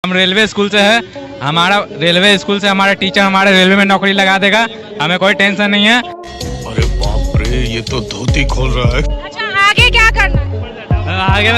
हम railway school से है, हमारा रेलवे स्कूल से हमारा टीचर हमारे रेलवे में नौकरी लगा देगा, हमें कोई टेंशन नहीं है। अरे बाप रे, ये तो धोती खोल रहा है। अच्छा, आगे क्या करना है? आगे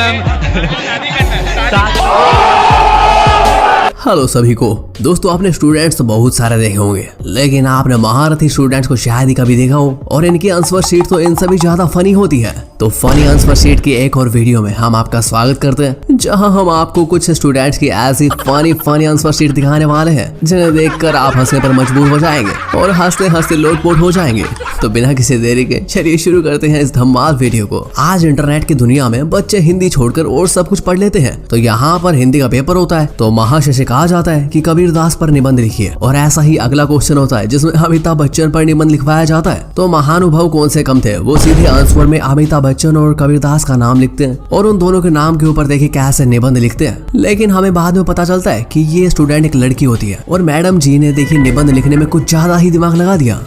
हेलो सभी को दोस्तों, आपने स्टूडेंट्स तो बहुत सारे देखे होंगे, लेकिन आपने महारथी स्टूडेंट्स को शायद ही कभी देखा हो। और इनकी आंसर शीट तो इनसे भी ज्यादा फनी होती है। तो फनी आंसर शीट की एक और वीडियो में हम आपका स्वागत करते हैं, जहां हम आपको कुछ स्टूडेंट्स की ऐसी फनी आंसर शीट दिखाने वाले हैं जिन्हें देखकर आप हंसने पर मजबूर हो जाएंगे और हंसते हंसते लोटपोट हो जाएंगे। तो बिना किसी देरी के चलिए शुरू करते हैं इस धमाल वीडियो को। आज इंटरनेट की दुनिया में बच्चे हिंदी छोड़कर और सब कुछ पढ़ लेते हैं। तो यहाँ पर हिंदी का पेपर होता है तो महाशय से कहा जाता है कि कबीरदास पर निबंध लिखिए, और ऐसा ही अगला क्वेश्चन होता है जिसमें अमिताभ बच्चन पर निबंध लिखवाया जाता है। तो महानुभाव कौन से कम थे, वो सीधे आंसर में अमिताभ बच्चन और कबीरदास का नाम लिखते हैं और उन दोनों के नाम के ऊपर देखिए कैसे निबंध लिखते हैं। लेकिन हमें बाद में पता चलता है कि ये स्टूडेंट एक लड़की होती है और मैडम जी ने देखिए निबंध लिखने में कुछ ज्यादा ही दिमाग लगा दिया।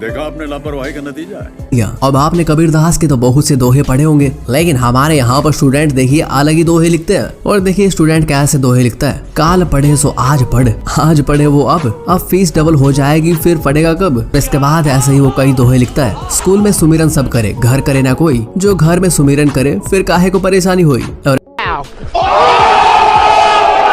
देखा आपने लापरवाही का नतीजा है। अब आपने कबीरदास के तो बहुत से दोहे पढ़े होंगे, लेकिन हमारे यहाँ पर स्टूडेंट देखिए अलग ही दोहे लिखते हैं। और देखिए स्टूडेंट कैसे दोहे लिखता है। काल पढ़े सो आज पढ़, आज पढ़े वो अब फीस डबल हो जाएगी फिर पढ़ेगा कब। इसके बाद ऐसे ही वो कई दोहे लिखता है। स्कूल में सुमिरन सब करे, घर करे ना कोई, जो घर में सुमिरन करे फिर काहे को परेशानी हुई। और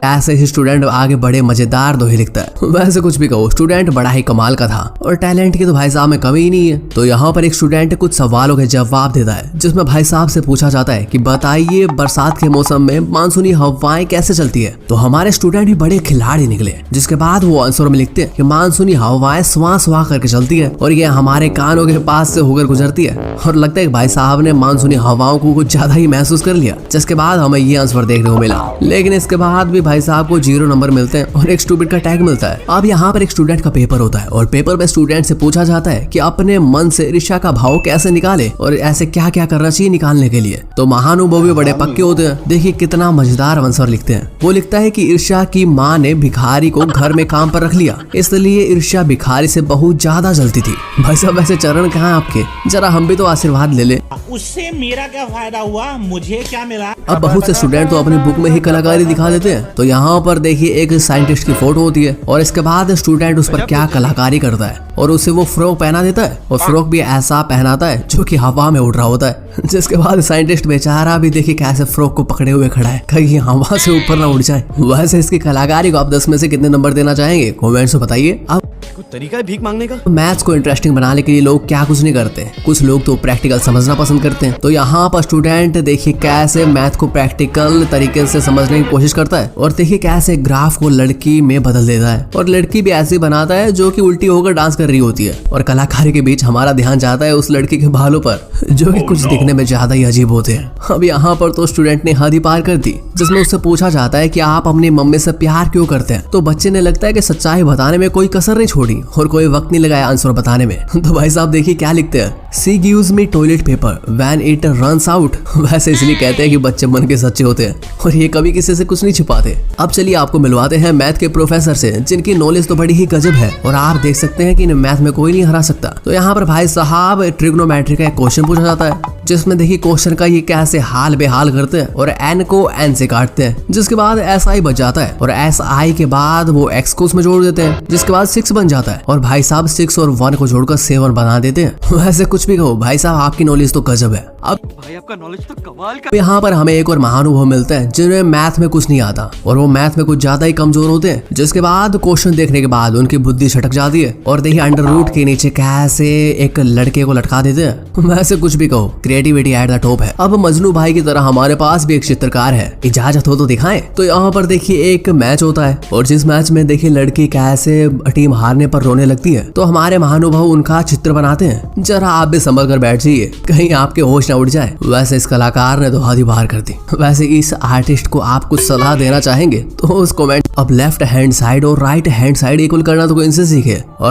ऐसे ही स्टूडेंट आगे बड़े मजेदार दोहे लिखता है। वैसे कुछ भी कहो, स्टूडेंट बड़ा ही कमाल का था और टैलेंट की तो भाई साहब में कमी ही नहीं है। तो यहाँ पर एक स्टूडेंट कुछ सवालों के जवाब देता है, जिसमें भाई साहब से पूछा जाता है कि बताइए बरसात के मौसम में मानसूनी हवाएं कैसे चलती है। तो हमारे स्टूडेंट भी बड़े खिलाड़ी निकले, जिसके बाद वो आंसर में लिखते हैं कि मानसूनी हवाएं स्वां स्वां करके चलती है और ये हमारे कानों के पास से होकर गुजरती है। और लगता है भाई साहब ने मानसूनी हवाओं को कुछ ज्यादा ही महसूस कर लिया, जिसके बाद हमें ये आंसर देखने को मिला। लेकिन इसके बाद भी भाई साहब को 0 नंबर मिलते हैं और एक स्टूडेंट का टैग मिलता है। अब यहाँ पर एक स्टूडेंट का पेपर होता है और पेपर में स्टूडेंट से पूछा जाता है कि अपने मन से ईर्ष्या का भाव कैसे निकाले और ऐसे क्या क्या करना चाहिए निकालने के लिए। तो महानुभाव भी बड़े पक्के होते हैं। देखिए कितना मजेदार आंसर लिखते हैं। वो लिखता है कि ईर्ष्या की माँ ने भिखारी को घर में काम पर रख लिया, इसलिए ईर्ष्या भिखारी से बहुत ज्यादा जलती थी। भाई साहब वैसे चरण कहाँ आपके, जरा हम भी तो आशीर्वाद ले ले। उससे मेरा क्या फायदा हुआ, मुझे क्या मिला। अब बहुत से स्टूडेंट तो अपनी बुक में ही कलाकारी दिखा देते हैं। तो यहाँ पर देखिए एक साइंटिस्ट की फोटो होती है और इसके बाद स्टूडेंट उस पर क्या कलाकारी करता है और उसे वो फ्रॉक पहना देता है और फ्रॉक भी ऐसा पहनाता है जो कि हवा में उड़ रहा होता है। जिसके बाद साइंटिस्ट बेचारा भी देखिए कैसे फ्रॉक को पकड़े हुए खड़ा है, कहीं हवा से ऊपर ना उड़ जाए। वैसे इसकी कलाकारी को आप 10 में से कितने नंबर देना चाहेंगे, कमेंट्स में बताइए। अब कुछ तरीका है भीख मांगने का। मैथ्स को इंटरेस्टिंग बनाने के लिए लोग क्या कुछ नहीं करते, कुछ लोग तो प्रैक्टिकल समझना पसंद करते हैं। तो यहाँ पर स्टूडेंट देखिए कैसे मैथ को प्रैक्टिकल तरीके से समझने की कोशिश करता है और देखिए कैसे ग्राफ को लड़की में बदल देता है और लड़की भी ऐसी बनाता है जो कि उल्टी होकर डांस कर रही होती है। और कलाकारी के बीच हमारा ध्यान जाता है उस लड़की के बालों पर, जो कि कुछ दिखने में ज्यादा ही अजीब होते हैं। अब यहाँ पर तो स्टूडेंट ने हद ही पार कर दी, जिसमें उससे पूछा जाता है कि आप अपनी मम्मी से प्यार क्यों करते हैं। तो बच्चे ने लगता है कि सच्चाई बताने में कोई कसर नहीं छोड़ी और कोई वक्त नहीं लगाया आंसर बताने में। तो भाई साहब देखिए क्या लिखते हैं, she gives me toilet paper when it runs out. वैसे इसलिए कहते हैं कि बच्चे मन के सच्चे होते हैं और ये कभी किसी से कुछ नहीं छिपाते। अब चलिए आपको मिलवाते हैं मैथ के प्रोफेसर से, जिनकी नॉलेज तो बड़ी ही गजब है और आप देख सकते हैं कि इन्हें मैथ में कोई नहीं हरा सकता। तो यहाँ पर भाई साहब ट्रिग्नोमेट्री का एक क्वेश्चन पूछा जाता है, जिसमें देखिए क्वेश्चन का ये कैसे हाल बेहाल करते हैं और n को n से काटते हैं, जिसके बाद SI बच जाता है और SI के बाद वो x को उसमें जोड़ देते हैं, जिसके बाद 6 बन जाता है और भाई साहब 6 और 1 को जोड़कर 7 बना देते हैं। वैसे कुछ भी कहो भाई साहब आपकी नॉलेज तो गजब है। अब भाई आपका नॉलेज तो कमाल का। यहाँ पर हमें एक और महानुभव मिलते हैं जिन्हें मैथ में कुछ नहीं आता और वो मैथ में कुछ ज्यादा ही कमजोर होते हैं, जिसके बाद क्वेश्चन देखने के बाद उनकी बुद्धि छटक जाती है और देखिए अंडर रूट के नीचे कैसे एक लड़के को लटका देते हैं। वैसे कुछ भी कहो, क्रिएटिविटी एट द टॉप है। अब मजनू भाई की तरह हमारे पास भी एक चित्रकार है, इजाजत हो तो दिखाएं। तो यहाँ पर देखिए एक मैच होता है और जिस मैच में देखिए लड़की कैसे टीम हारने पर रोने लगती है। तो हमारे महानुभव उनका चित्र बनाते हैं, जरा आप भी संभल कर बैठ जाइए, कहीं आपके होश ना उड़ जाए। वैसे इस कलाकार ने तो हद ही बाहर कर दी। वैसे इस आर्टिस्ट को आप कुछ सलाह देना चाहेंगे तो उस कमेंट। अब लेफ्ट हैंड साइड और राइट हैंड साइड इक्वल करना तो कोई इनसे सीखे। और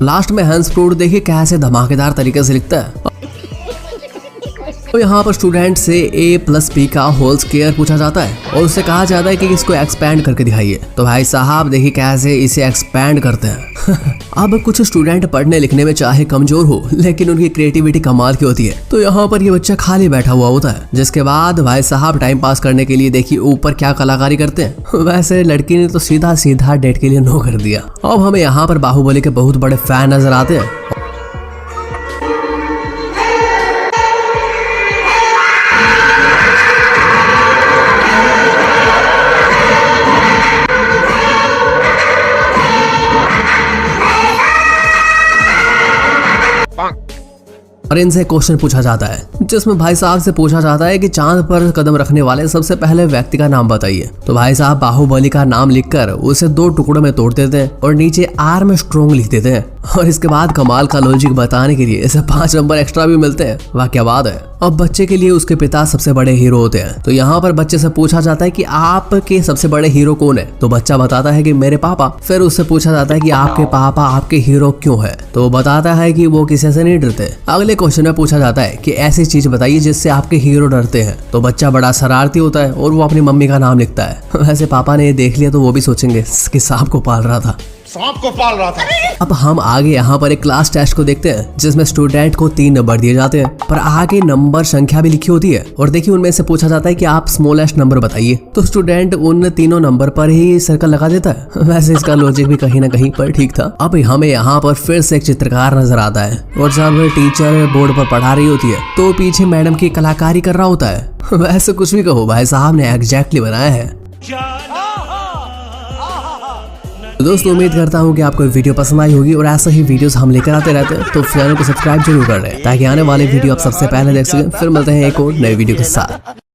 लास्ट में हैंस फ्रूट देखिए कैसे धमाकेदार तरीके से लिखता है। तो यहाँ पर स्टूडेंट से a+b का होल स्क्वायर पूछा जाता है और उससे कहा जाता है कि इसको एक्सपैंड करके दिखाइए। तो भाई साहब देखिए कैसे इसे एक्सपैंड करते हैं। अब कुछ स्टूडेंट पढ़ने लिखने में चाहे कमजोर हो लेकिन उनकी क्रिएटिविटी कमाल की होती है। तो यहाँ पर ये बच्चा खाली बैठा हुआ होता है, जिसके बाद भाई साहब टाइम पास करने के लिए देखिए ऊपर क्या कलाकारी करते हैं। वैसे लड़की ने तो सीधा सीधा डेट के लिए नो कर दिया। अब हमें यहाँ पर बाहुबली के बहुत बड़े फैन नजर आते हैं। और इनसे क्वेश्चन पूछा जाता है जिसमें भाई साहब से पूछा जाता है कि चांद पर कदम रखने वाले सबसे पहले व्यक्ति का नाम बताइए। तो भाई साहब बाहुबली का नाम लिखकर उसे 2 टुकड़ों में तोड़ देते हैं और नीचे आर में स्ट्रॉन्ग लिख देते हैं और इसके बाद कमाल का लॉजिक बताने के लिए इसे 5 नंबर एक्स्ट्रा भी मिलते हैं। वाह क्या बात है। अब बच्चे के लिए उसके पिता सबसे बड़े हीरो होते हैं। तो यहाँ पर बच्चे से पूछा जाता है कि आपके सबसे बड़े हीरो कौन है। तो बच्चा बताता है कि मेरे पापा। फिर उससे पूछा जाता है कि आपके पापा आपके हीरो क्यों है। तो वो बताता है कि वो किसी से नहीं डरते। अगले क्वेश्चन में पूछा जाता है कि ऐसी चीज बताइए जिससे आपके हीरो डरते हैं। तो बच्चा बड़ा शरारती होता है और वो अपनी मम्मी का नाम लिखता है। वैसे पापा ने ये देख लिया तो वो भी सोचेंगे कि सांप को पाल रहा था। अब हम आगे यहाँ पर एक क्लास टेस्ट को देखते हैं जिसमें स्टूडेंट को 3 नंबर दिए जाते हैं पर आगे नंबर संख्या भी लिखी होती है और देखिए उनमें से पूछा जाता है कि आप स्मॉलेस्ट नंबर बताइए। तो स्टूडेंट उन तीनों नंबर पर ही सर्कल लगा देता है। वैसे इसका लॉजिक भी कहीं ना कहीं पर ठीक था। अब हमें यहाँ पर फिर से एक चित्रकार नजर आता है और जब टीचर बोर्ड पर पढ़ा रही होती है तो पीछे मैडम की कलाकारी कर रहा होता है। वैसे कुछ भी कहो भाई साहब ने एग्जैक्टली बनाया है। तो दोस्तों उम्मीद करता हूँ कि आपको वीडियो पसंद आई होगी और ऐसा ही वीडियोस हम लेकर आते रहते हैं। तो चैनल को सब्सक्राइब जरूर कर लें ताकि आने वाले वीडियो आप सबसे पहले देख सकें। फिर मिलते हैं एक और नए वीडियो के साथ।